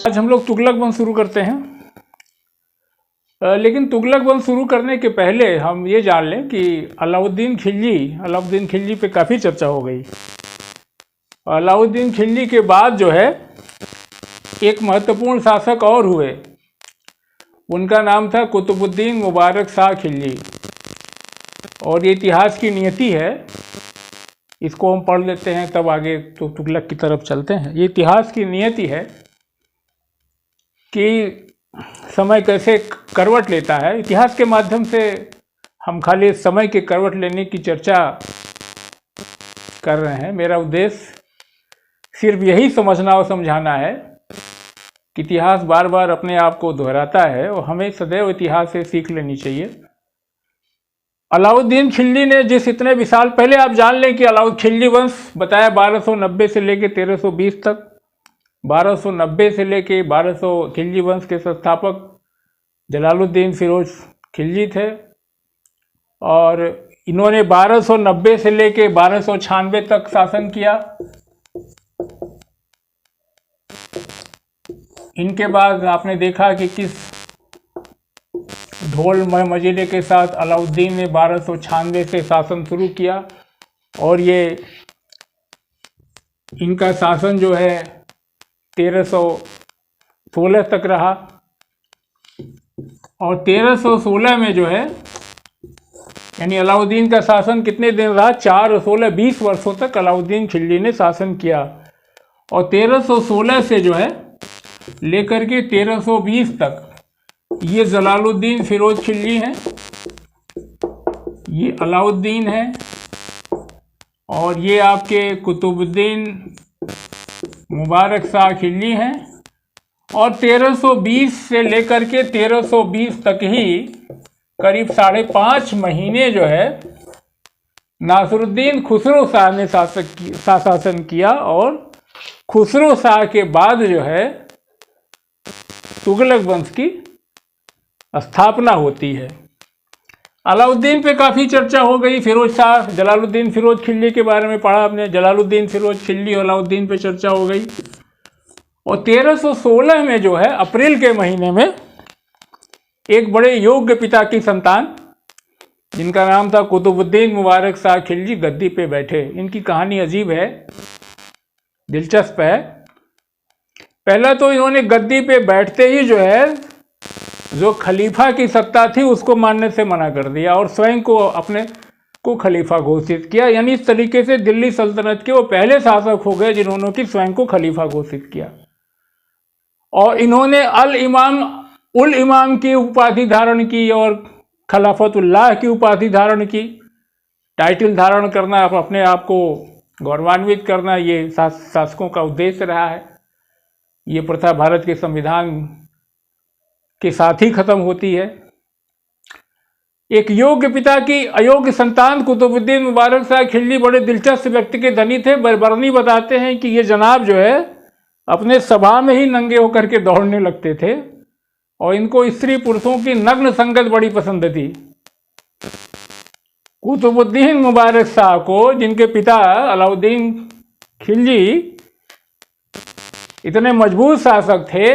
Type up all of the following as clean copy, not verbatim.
आज हम लोग तुगलक वंश शुरू करते हैं। लेकिन तुगलक वंश शुरू करने के पहले हम ये जान लें कि अलाउद्दीन खिलजी पे काफ़ी चर्चा हो गई। अलाउद्दीन खिलजी के बाद जो है एक महत्वपूर्ण शासक और हुए, उनका नाम था कुतुबुद्दीन मुबारक शाह खिलजी। और ये इतिहास की नियति है, इसको हम पढ़ लेते हैं तब आगे तो तुगलक की तरफ चलते हैं। ये इतिहास की नियति है कि समय कैसे करवट लेता है। इतिहास के माध्यम से हम खाली समय के करवट लेने की चर्चा कर रहे हैं। मेरा उद्देश्य सिर्फ यही समझना और समझाना है कि इतिहास बार बार अपने आप को दोहराता है और हमें सदैव इतिहास से सीख लेनी चाहिए। अलाउद्दीन खिलजी ने जिस इतने विशाल, पहले आप जान लें कि अलाउद्दीन खिलजी वंश बताया 1290 से लेकर 1320 तक। 1290 से लेकर 1200 खिलजी वंश के संस्थापक जलालुद्दीन फिरोज खिलजी थे और इन्होंने 1290 से लेकर 1296 तक शासन किया। इनके बाद आपने देखा कि किस ढोल मजीले के साथ अलाउद्दीन ने 1296 से शासन शुरू किया और ये इनका शासन जो है 1316 तक रहा। और 1316 में जो है यानी अलाउद्दीन का शासन कितने दिन रहा? 4 और 16 20 वर्षों तक अलाउद्दीन खिलजी ने शासन किया। और 1316 से जो है लेकर के 1320 तक ये जलालुद्दीन फिरोज खिलजी हैं, ये अलाउद्दीन है और ये आपके कुतुबुद्दीन मुबारक शाह खिलजी हैं। और 1320 से लेकर के 1320 तक ही करीब 5.5 महीने जो है नासिरुद्दीन खुसरो शाह ने शासन किया। और खुसरो शाह के बाद जो है तुगलक वंश की स्थापना होती है। अलाउद्दीन पे काफ़ी चर्चा हो गई। फिरोज शाह, जलालुद्दीन फिरोज खिलजी के बारे में पढ़ा आपने, जलालुद्दीन फिरोज खिलजी और अलाउद्दीन पे चर्चा हो गई। और 1316 में जो है अप्रैल के महीने में एक बड़े योग्य पिता की संतान जिनका नाम था कुतुबुद्दीन मुबारक शाह खिलजी गद्दी पे बैठे। इनकी कहानी अजीब है, दिलचस्प है। पहला तो इन्होंने गद्दी पे बैठते ही जो है जो खलीफा की सत्ता थी उसको मानने से मना कर दिया और स्वयं को अपने को खलीफा घोषित किया। यानी इस तरीके से दिल्ली सल्तनत के वो पहले शासक हो गए जिन्होंने कि स्वयं को खलीफा घोषित किया। और इन्होंने उल इमाम की उपाधि धारण की और खिलाफतुल्लाह की उपाधि धारण की। टाइटल धारण करना, अपने आप को गौरवान्वित करना, ये शासकों का उद्देश्य रहा है। ये प्रथा भारत के संविधान के साथ ही खत्म होती है। एक योग्य पिता की अयोग्य संतान कुतुबुद्दीन मुबारक शाह खिलजी बड़े दिलचस्प व्यक्ति के धनी थे। बरबरनी बताते हैं कि ये जनाब जो है अपने सभा में ही नंगे होकर के दौड़ने लगते थे और इनको स्त्री पुरुषों की नग्न संगत बड़ी पसंद थी। कुतुबुद्दीन मुबारक शाह को, जिनके पिता अलाउद्दीन खिलजी इतने मजबूत शासक थे,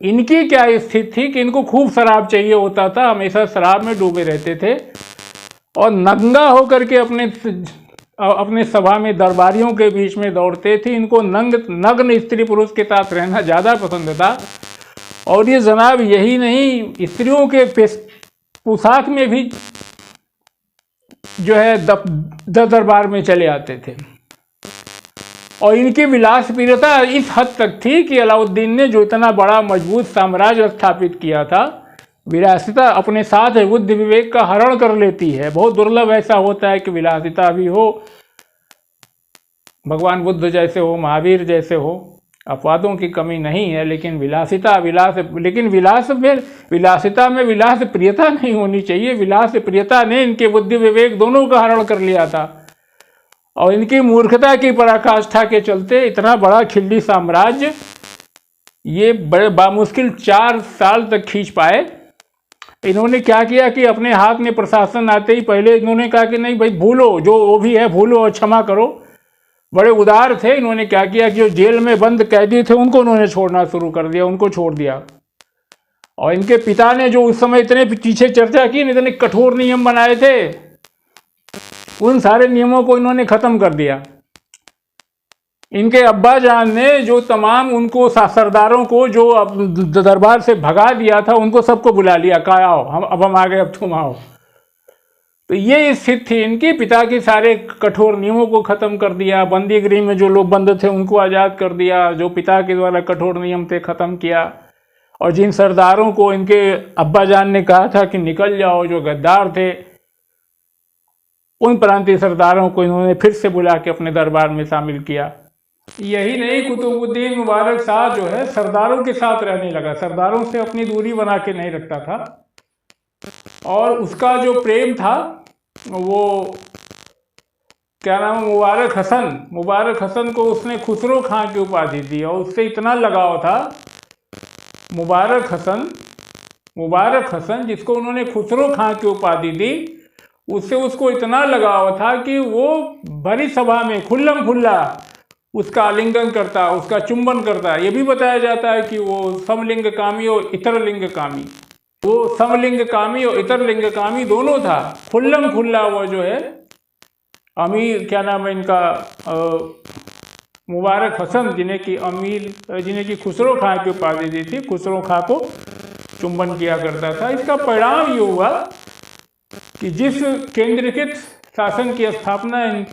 इनकी क्या स्थिति थी कि इनको खूब शराब चाहिए होता था, हमेशा शराब में डूबे रहते थे और नंगा होकर के अपने सभा में दरबारियों के बीच में दौड़ते थे। इनको नग्न स्त्री पुरुष के साथ रहना ज़्यादा पसंद था। और ये जनाब यही नहीं, स्त्रियों के पोशाक में भी जो है दरबार में चले आते थे। और इनकी विलासप्रियता इस हद तक थी कि अलाउद्दीन ने जो इतना बड़ा मजबूत साम्राज्य स्थापित किया था, विलासिता अपने साथ बुद्धि विवेक का हरण कर लेती है। बहुत दुर्लभ ऐसा होता है कि विलासिता भी हो, भगवान बुद्ध जैसे हो, महावीर जैसे हो, अपवादों की कमी नहीं है, लेकिन विलासिता में विलास प्रियता नहीं होनी चाहिए। विलास प्रियता ने इनके बुद्धि विवेक दोनों का हरण कर लिया था और इनकी मूर्खता की पराकाष्ठा के चलते इतना बड़ा खिलजी साम्राज्य ये बड़े बामुश्किल 4 साल तक खींच पाए। इन्होंने क्या किया कि अपने हाथ में प्रशासन आते ही पहले इन्होंने कहा कि नहीं भाई भूलो, जो वो भी है भूलो और क्षमा करो। बड़े उदार थे। इन्होंने क्या किया कि जो जेल में बंद कैदी थे उनको उन्होंने छोड़ना शुरू कर दिया, उनको छोड़ दिया। और इनके पिता ने जो उस समय इतने पीछे चर्चा की, इतने कठोर नियम बनाए थे, उन सारे नियमों को इन्होंने खत्म कर दिया। इनके अब्बा जान ने जो तमाम उनको सरदारों को जो दरबार से भगा दिया था, उनको सबको बुला लिया, कहा आओ अब हम आ गए, अब तुम आओ। तो ये स्थिति थी इनकी। पिता के सारे कठोर नियमों को खत्म कर दिया, बंदी गृह में जो लोग बंद थे उनको आज़ाद कर दिया, जो पिता के द्वारा कठोर नियम थे खत्म किया। और जिन सरदारों को इनके अब्बा जान ने कहा था कि निकल जाओ, जो गद्दार थे, उन प्रांतीय सरदारों को इन्होंने फिर से बुला के अपने दरबार में शामिल किया। यही नहीं, कुतुबुद्दीन मुबारक शाह जो है सरदारों के साथ रहने लगा, सरदारों से अपनी दूरी बना के नहीं रखता था। और उसका जो प्रेम था वो क्या नाम, मुबारक हसन को उसने खुसरो खां की उपाधि दी। और उससे इतना लगाव था, मुबारक हसन जिसको उन्होंने खुसरो खां की उपाधि दी, उससे उसको इतना लगाव था कि वो भरी सभा में खुल्लम खुल्ला उसका आलिंगन करता, उसका चुंबन करता। ये भी बताया जाता है कि वो समलिंग कामी और इतर लिंग कामी, वो समलिंग कामी और इतर लिंग कामी दोनों था। खुल्लम खुल्ला वो जो है अमीर, क्या नाम है इनका, मुबारक हसन, जिन्हें की खुसरो खां की उपाधि दी थी, खुसरो खां को चुंबन किया करता था। इसका परिणाम ये हुआ कि जिस केंद्रीकृत शासन की स्थापना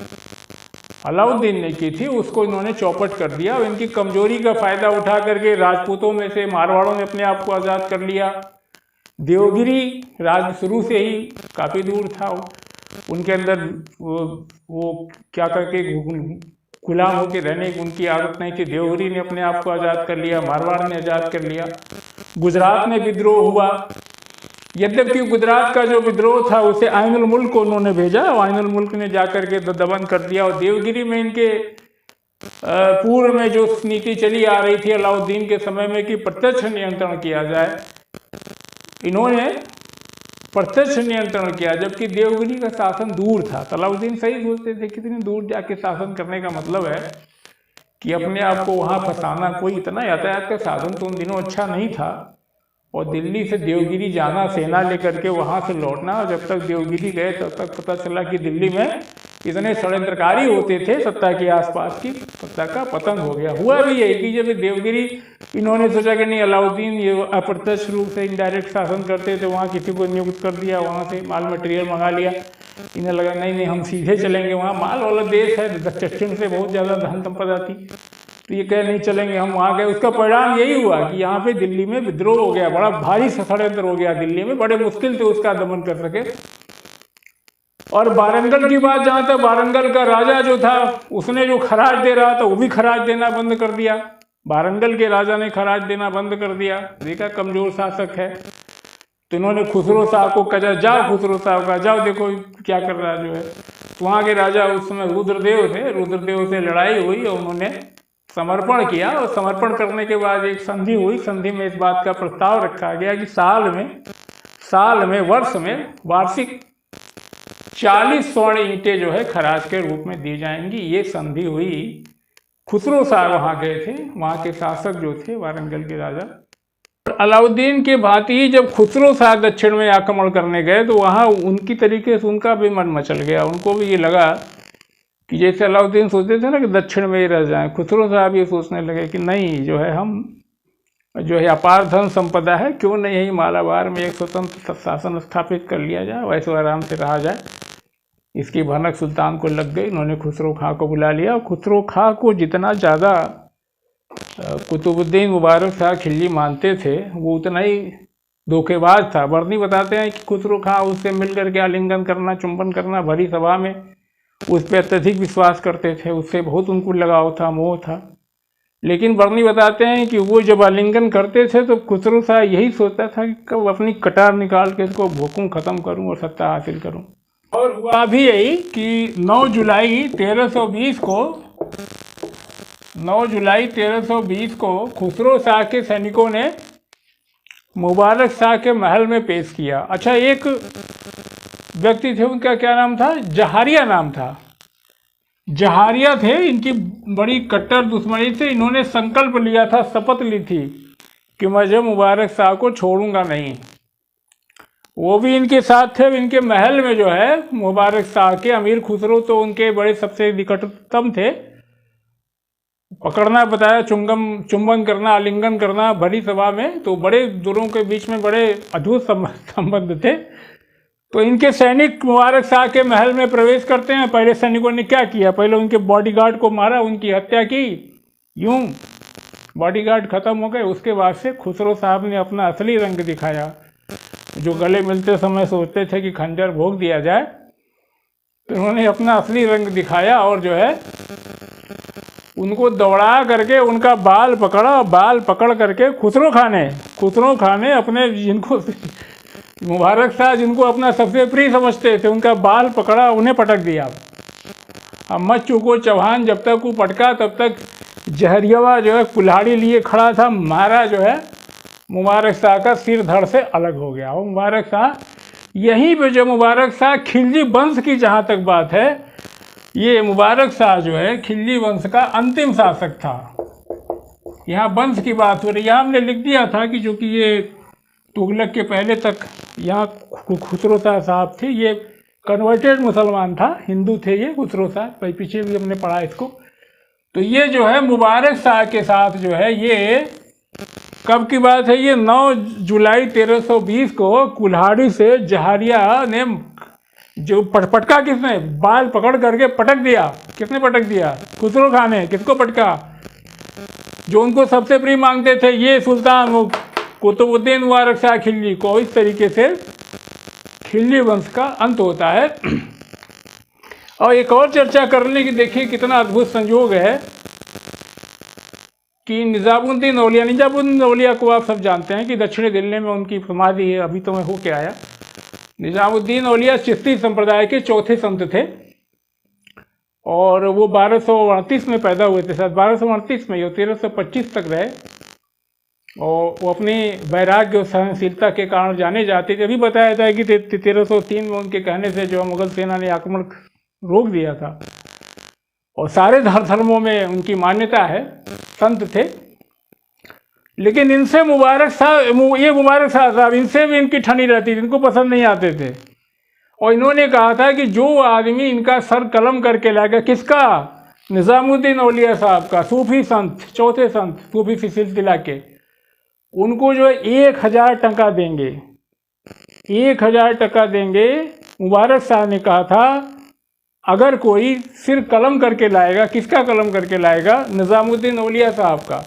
अलाउद्दीन ने की थी, उसको इन्होंने चौपट कर दिया। और इनकी कमजोरी का फायदा उठा करके राजपूतों में से मारवाड़ों ने अपने आप को आज़ाद कर लिया। देवगिरी राज्य शुरू से ही काफ़ी दूर था, उनके अंदर वो क्या करके गुलाम होकर रहने की उनकी आदत नहीं थी। देवगिरी ने अपने आप को आज़ाद कर लिया, मारवाड़ ने आज़ाद कर लिया। गुजरात में विद्रोह हुआ, यद्यपि गुजरात का जो विद्रोह था उसे आइनुल मुल्क को उन्होंने भेजा, आइनुल मुल्क ने जाकर के दमन कर दिया। और देवगिरी में इनके पूर्व में जो नीति चली आ रही थी अलाउद्दीन के समय में कि प्रत्यक्ष नियंत्रण किया जाए, इन्होंने प्रत्यक्ष नियंत्रण किया, जबकि देवगिरी का शासन दूर था। अलाउद्दीन सही सोचते थे कितनी दूर जाके शासन करने का मतलब है कि अपने आप को वहाँ फंसाना। कोई इतना यातायात का साधन तो उन दिनों अच्छा नहीं था, और दिल्ली से देवगिरी जाना, सेना लेकर के वहाँ से लौटना। और जब तक देवगिरी गए तब तक पता चला कि दिल्ली में इतने षड्यंत्रकारी होते थे, सत्ता के आसपास की सत्ता का पतन हो गया। हुआ भी यही कि जब देवगिरी इन्होंने सोचा कि नहीं, अलाउद्दीन ये अप्रत्यक्ष रूप से इनडायरेक्ट शासन करते थे, वहाँ किसी को नियुक्त कर दिया, वहाँ से माल मटेरियल मंगा लिया। इन्हें लगा नहीं हम सीधे चलेंगे, वहाँ माल वाला देश है, दक्षिण से बहुत ज़्यादा धन संपदा थी, तो ये कह नहीं चलेंगे, हम वहाँ गए। उसका परिणाम यही हुआ कि यहाँ पे दिल्ली में विद्रोह हो गया, बड़ा भारी षड्यंत्र हो गया दिल्ली में, बड़े मुश्किल से उसका दमन कर सके। और वारंगल की बात जहाँ तक, वारंगल का राजा जो था उसने जो खराज दे रहा था वो भी खराज देना बंद कर दिया। वारंगल के राजा ने खराज देना बंद कर दिया, देखा कमजोर शासक है, तो इन्होंने खुसरो शाह को कहा जाओ, खुसरो शाह का जाओ देखो क्या कर रहा जो है। तो वहाँ के राजा उस समय रुद्रदेव थे, रुद्रदेव से लड़ाई हुई और उन्होंने समर्पण किया। और समर्पण करने के बाद एक संधि हुई, संधि में इस बात का प्रस्ताव रखा गया कि वर्ष में वार्षिक 40 स्वर्ण ईंटें जो है खराज के रूप में दी जाएंगी। ये संधि हुई। खुसरो शाह वहाँ गए थे, वहाँ के शासक जो थे वारंगल के राजा। अलाउद्दीन के भांति ही जब खुसरो शाह दक्षिण में आक्रमण करने गए तो वहाँ उनकी तरीके से उनका भी मन मचल गया। उनको भी ये लगा कि जैसे अलाउद्दीन सोचते थे ना कि दक्षिण में ही रह जाएं, खुसरो साहब ये सोचने लगे कि नहीं, जो है हम जो है अपार धन संपदा है, क्यों नहीं यही मालाबार में एक स्वतंत्र शासन स्थापित कर लिया जाए, वैसे आराम से रहा जाए। इसकी भनक सुल्तान को लग गई, उन्होंने खुसरो खां को बुला लिया। खुसरो खां को जितना ज़्यादा कुतुबुद्दीन मुबारक शाह खिल्जी मानते थे वो उतना ही धोखेबाज था। बर्नी बताते हैं कि खुसरो खां उससे मिल करके आलिंगन करना, चुंबन करना भरी सभा में, उस पर अत्यधिक विश्वास करते थे, उससे बहुत उनको लगाव था, मोह था। लेकिन बर्नी बताते हैं कि वो जब आलिंगन करते थे तो खुसरो शाह यही सोचता था कि कब अपनी कटार निकाल के इसको भूकूं, ख़त्म करूं और सत्ता हासिल करूं। और हुआ भी यही कि 9 जुलाई 1320 को खुसरो शाह के सैनिकों ने मुबारक शाह के महल में पेश किया। अच्छा, एक व्यक्ति थे, उनका क्या नाम था, जहारिया नाम था। जहारिया थे, इनकी बड़ी कट्टर दुश्मनी से इन्होंने संकल्प लिया था, शपथ ली थी कि मैं जब मुबारक शाह को छोड़ूंगा नहीं। वो भी इनके साथ थे। इनके महल में जो है मुबारक शाह के अमीर खुसरो तो उनके बड़े सबसे निकटतम थे। पकड़ना बताया, चुंबन करना, आलिंगन करना भरी सभा में, तो बड़े दूरों के बीच में बड़े अद्भुत संबंध थे। तो इनके सैनिक मुबारक शाह के महल में प्रवेश करते हैं। पहले सैनिकों ने क्या किया, पहले उनके बॉडीगार्ड को मारा, उनकी हत्या की। यूं बॉडीगार्ड खत्म हो गए। उसके बाद से खुसरो साहब ने अपना असली रंग दिखाया। जो गले मिलते समय सोचते थे कि खंजर भोग दिया जाए, तो उन्होंने अपना असली रंग दिखाया और जो है उनको दौड़ा करके उनका बाल पकड़ा। बाल पकड़ करके खुसरो खां ने अपने जिनको मुबारक शाह जिनको अपना सबसे प्रिय समझते थे, उनका बाल पकड़ा, उन्हें पटक दिया। अब मत चूको चौहान, जब तक वो पटका तब तक जहरिया जो है कुल्हाड़ी लिए खड़ा था, मारा जो है मुबारक शाह का सिर धड़ से अलग हो गया। और मुबारक शाह यहीं पे, जो मुबारक शाह खिलजी वंश की जहाँ तक बात है, ये मुबारक शाह जो है खिलजी वंश का अंतिम शासक था। यहाँ वंश की बात हो रही है। यहाँ हमने लिख दिया था कि जो कि ये तुगलक के पहले तक यहाँ खुसरो शाह साहब थे। ये कन्वर्टेड मुसलमान था, हिंदू थे ये खुसरो शाह, पीछे भी हमने पढ़ा इसको। तो ये जो है मुबारक शाह के साथ जो है, ये कब की बात है, ये 9 जुलाई 1320 को कुल्हाड़ी से जहारिया ने जो पटका, किसने, बाल पकड़ करके पटक दिया। किसने पटक दिया? खुसरो खां ने। किसको पटका? जो उनको सबसे प्रिय मांगते थे, ये सुल्तान कुतुबुद्दीन मुबारक शाह खिलजी को। इस तरीके से खिलजी वंश का अंत होता है। और एक और चर्चा करने की, देखिए कितना अद्भुत संयोग है कि निजामुद्दीन औलिया को आप सब जानते हैं कि दक्षिणी दिल्ली में उनकी समाधि है। अभी तो मैं होके आया। निजामुद्दीन औलिया चिश्ती संप्रदाय के चौथे संत थे और वो 1238 में पैदा हुए थे, शायद 1238 में, ये 1325 तक रहे। और वो अपनी वैराग्य और सहनशीलता के कारण जाने जाते थे। अभी बताया जाता है कि 1303 में उनके कहने से जो मुगल सेना ने आक्रमण रोक दिया था। और सारे धर्मों में उनकी मान्यता है, संत थे। लेकिन इनसे मुबारक शाह साहब, इनसे भी इनकी ठनी रहती थी, इनको पसंद नहीं आते थे। और इन्होंने कहा था कि जो आदमी इनका सर कलम करके लाएगा, किसका? निजामुद्दीन औलिया साहब का, सूफी संत, चौथे संत सूफी सिलसिला के, उनको जो है 1000 टका देंगे। 1000 टका देंगे। मुबारक शाह ने कहा था अगर कोई सिर कलम करके लाएगा, किसका कलम करके लाएगा? निजामुद्दीन औलिया साहब का।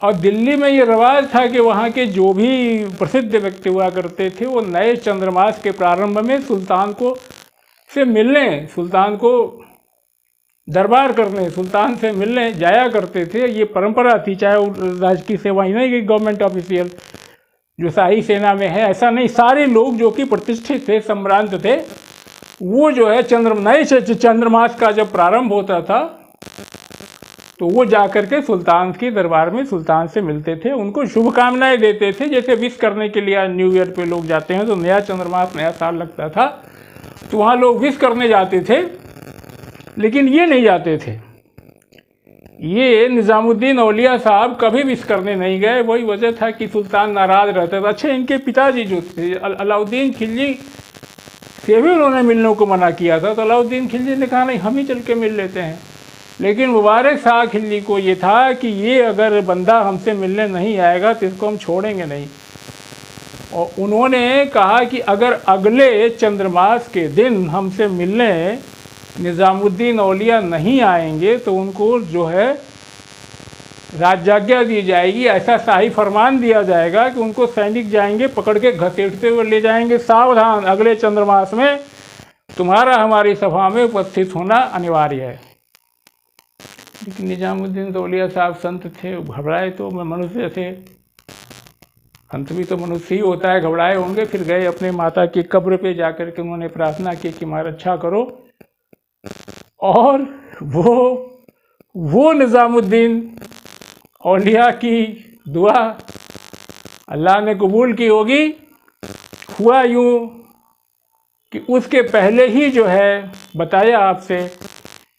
और दिल्ली में ये रवाज था कि वहाँ के जो भी प्रसिद्ध व्यक्ति हुआ करते थे, वो नए चंद्रमास के प्रारंभ में सुल्तान को से मिलने, सुल्तान को दरबार करने, सुल्तान से मिलने जाया करते थे। ये परंपरा थी, चाहे वो राजकीय सेवा ही नहीं कि गवर्नमेंट ऑफिशियल जो शाही सेना में है, ऐसा नहीं। सारे लोग जो कि प्रतिष्ठित थे, सम्भ्रांत थे, वो जो है नए चंद्रमास का जब प्रारंभ होता था तो वो जाकर के सुल्तान के दरबार में सुल्तान से मिलते थे, उनको शुभकामनाएं देते थे। जैसे विश करने के लिए न्यू ईयर पे लोग जाते हैं, तो नया चंद्रमास, नया साल लगता था, तो वहाँ लोग विश करने जाते थे। लेकिन ये नहीं जाते थे। ये निजामुद्दीन औलिया साहब कभी विश करने नहीं गए। वही वजह था कि सुल्तान नाराज रहता था। अच्छे, इनके पिताजी जो थे अलाउद्दीन खिलजी से भी उन्होंने मिलने को मना किया था, तो अलाउद्दीन खिलजी ने कहा नहीं, हम ही चल के मिल लेते हैं। लेकिन मुबारक शाह खिलजी को ये था कि ये अगर बंदा हमसे मिलने नहीं आएगा तो इसको हम छोड़ेंगे नहीं। और उन्होंने कहा कि अगर अगले चंद्रमास के दिन हमसे मिलने निजामुद्दीन औलिया नहीं आएंगे तो उनको जो है राजाज्ञा दी जाएगी, ऐसा शाही फरमान दिया जाएगा कि उनको सैनिक जाएंगे पकड़ के घसीटते हुए ले जाएंगे, सावधान, अगले चंद्रमास में तुम्हारा हमारी सभा में उपस्थित होना अनिवार्य है। लेकिन निजामुद्दीन औलिया साहब संत थे, घबराए तो मनुष्य थे, संत भी तो मनुष्य ही होता है, घबराए होंगे। फिर गए अपने माता की कब्र पे जाकर के उन्होंने प्रार्थना की कि हमारा रक्षा करो। और वो निजामुद्दीन औलिया की दुआ अल्लाह ने कबूल की होगी। हुआ यूँ कि उसके पहले ही जो है बताया आपसे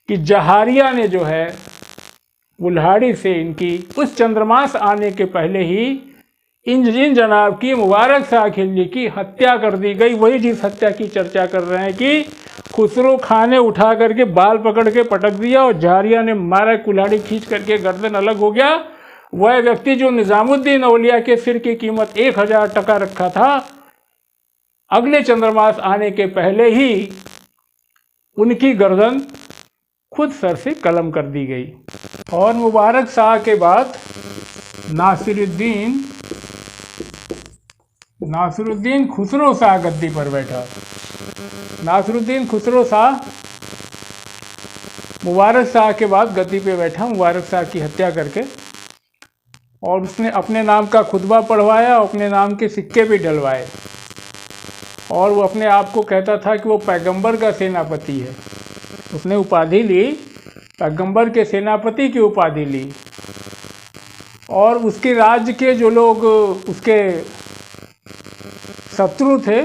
कि जहारिया ने जो है कुल्हाड़ी से इनकी उस चंद्रमास आने के पहले ही इन जनाब की मुबारक शाह खिलजी की हत्या कर दी गई। वही जिस हत्या की चर्चा कर रहे हैं कि खुसरो खां ने उठा करके बाल पकड़ के पटक दिया और जहारिया ने मारा, कुल्हाड़ी खींच करके गर्दन अलग हो गया। वह व्यक्ति जो निजामुद्दीन औलिया के सिर की कीमत 1000 टका रखा था, अगले चंद्रमास आने के पहले ही उनकी गर्दन खुद सर से कलम कर दी गई। और मुबारक शाह के बाद नासिरुद्दीन खुसरो शाह गद्दी पर बैठा। नासिरुद्दीन खुसरो शाह मुबारक शाह के बाद गद्दी पे बैठा, मुबारक शाह की हत्या करके, और उसने अपने नाम का खुतबा पढ़वाया, अपने नाम के सिक्के भी डलवाए, और वो अपने आप को कहता था कि वो पैगंबर का सेनापति है। उसने उपाधि ली, पैगंबर के सेनापति की उपाधि ली। और उसके राज्य के जो लोग उसके शत्रु थे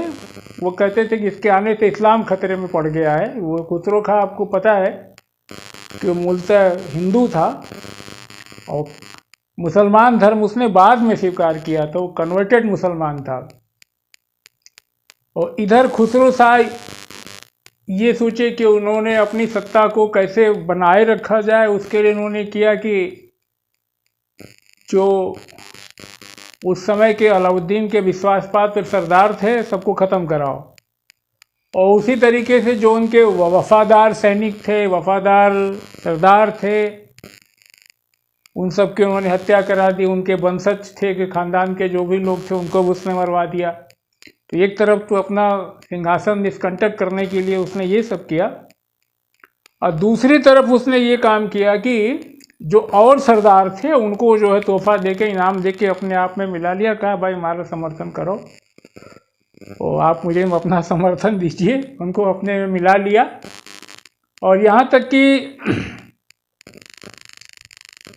वो कहते थे कि इसके आने से इस्लाम खतरे में पड़ गया है। वो खुसरो खां, आपको पता है कि वो मूलतः हिंदू था और मुसलमान धर्म उसने बाद में स्वीकार किया था, वो कन्वर्टेड मुसलमान था। और इधर खुसरो शाह ये सोचे कि उन्होंने अपनी सत्ता को कैसे बनाए रखा जाए, उसके लिए उन्होंने किया कि जो उस समय के अलाउद्दीन के विश्वासपात्र सरदार थे सबको ख़त्म कराओ, और उसी तरीके से जो उनके वफादार सैनिक थे, वफादार सरदार थे, उन सब की उन्होंने हत्या करा दी। उनके वंशज थे कि खानदान के जो भी लोग थे उनको भी उसने मरवा दिया। तो एक तरफ तो अपना सिंहासन निष्कंटक करने के लिए उसने ये सब किया, और दूसरी तरफ उसने ये काम किया कि जो और सरदार थे उनको जो है तोहफा देके, इनाम देके अपने आप में मिला लिया। कहा भाई हमारा समर्थन करो और आप मुझे अपना समर्थन दीजिए, उनको अपने में मिला लिया। और यहाँ तक कि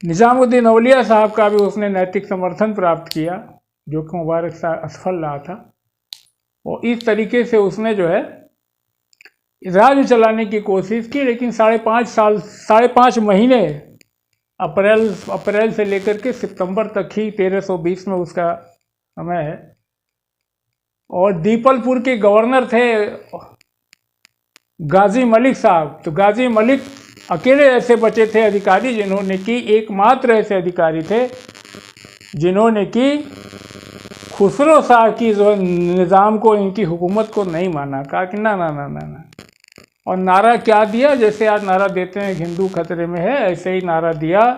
निजामुद्दीन औलिया साहब का भी उसने नैतिक समर्थन प्राप्त किया, जो कि मुबारक शाह असफल रहा था। और इस तरीके से उसने जो है राज्य चलाने की कोशिश की, लेकिन 5.5 महीने अप्रैल से लेकर के सितंबर तक ही 1320 में उसका समय है। और दीपलपुर के गवर्नर थे गाजी मलिक साहब। तो गाजी मलिक अकेले ऐसे बचे थे अधिकारी जिन्होंने कि एकमात्र ऐसे अधिकारी थे जिन्होंने कि खुसरो शाह की जो निज़ाम को, इनकी हुकूमत को नहीं माना। कहा कि ना ना ना ना ना, और नारा क्या दिया, जैसे आज नारा देते हैं हिंदू खतरे में है, ऐसे ही नारा दिया।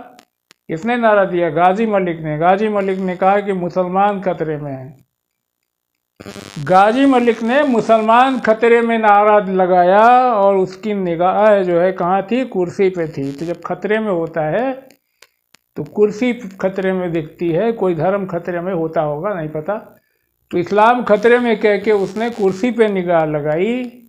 किसने नारा दिया? गाजी मलिक ने। गाजी मलिक ने कहा कि मुसलमान खतरे में है। गाजी मलिक ने मुसलमान खतरे में नारा लगाया, और उसकी निगाह जो है कहाँ थी? कुर्सी पे थी। तो जब खतरे में होता है तो कुर्सी खतरे में दिखती है, कोई धर्म खतरे में होता होगा, नहीं पता। तो इस्लाम खतरे में कह के उसने कुर्सी पे निगाह लगाई।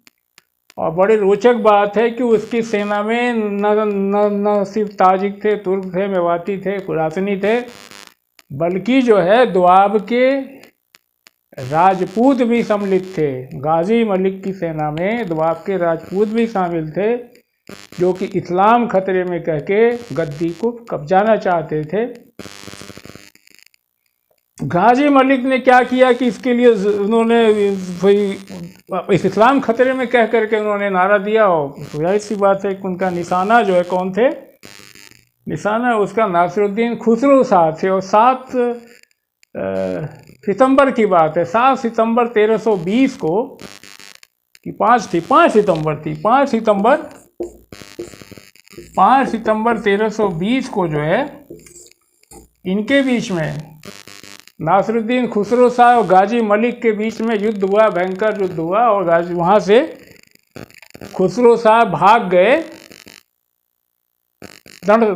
और बड़ी रोचक बात है कि उसकी सेना में न सिर्फ ताजिक थे, तुर्क थे, मेवाती थे, खुरासनी थे, बल्कि जो है दोआब के राजपूत भी सम्मिलित थे। गाजी मलिक की सेना में दोआब के राजपूत भी शामिल थे, जो कि इस्लाम खतरे में कह के गद्दी को कब्जाना चाहते थे। गाजी मलिक ने क्या किया कि इसके लिए उन्होंने इस इस्लाम खतरे में कह करके उन्होंने नारा दिया। और जाहिर सी बात है कि उनका निशाना जो है कौन थे? निशाना उसका नासिरुद्दीन खुसरो शाह थे। और 7 सितंबर की बात है, 7 सितंबर 1320 को, कि 5 सितंबर 1320 को जो है इनके बीच में, नासिरुद्दीन खुसरो शाह और गाजी मलिक के बीच में युद्ध हुआ, भयंकर युद्ध हुआ। और वहाँ से खुसरो शाह भाग गए,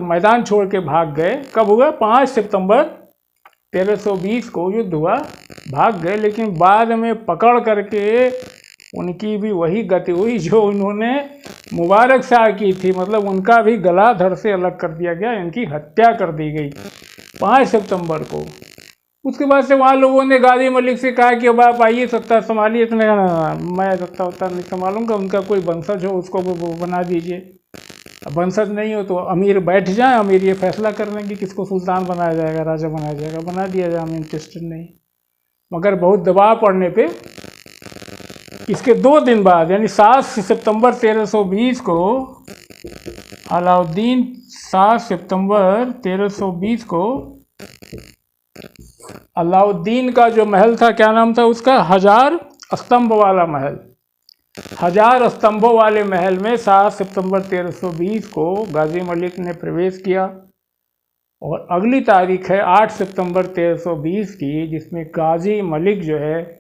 मैदान छोड़ के भाग गए। कब हुआ? 5 सितंबर 1320 को युद्ध हुआ, भाग गए। लेकिन बाद में पकड़ करके उनकी भी वही गति हुई जो उन्होंने मुबारक शाह की थी, मतलब उनका भी गला धड़ से अलग कर दिया गया, इनकी हत्या कर दी गई 5 सितंबर को। उसके बाद से वहाँ लोगों ने गाजी मलिक से कहा कि अब आप आइए सत्ता संभालिए। इसने कहा मैं सत्ता उत्ता नहीं संभालूंगा, उनका कोई वंशज हो उसको वो बना दीजिए। अब वंशज नहीं हो तो अमीर बैठ जाए, अमीर ये फैसला कर लें कि किसको सुल्तान बनाया जाएगा, राजा बनाया जाएगा, बना दिया जाए, हम इंटरेस्टेड नहीं। मगर बहुत दबाव पड़ने पे इसके 2 दिन बाद यानी 7 सितंबर 1320 को अलाउद्दीन 7 सितंबर 1320 को अलाउद्दीन का जो महल था, क्या नाम था उसका, 1000 स्तंभ वाला महल। 1000 स्तंभों वाले महल में 7 सितंबर 1320 को गाजी मलिक ने प्रवेश किया। और अगली तारीख है 8 सितंबर 1320 की, जिसमें गाजी मलिक जो है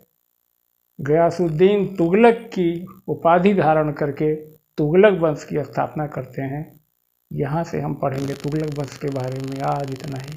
गयासुद्दीन तुगलक की उपाधि धारण करके तुगलक वंश की स्थापना करते हैं। यहाँ से हम पढ़ेंगे तुगलक वंश के बारे में। आज इतना ही।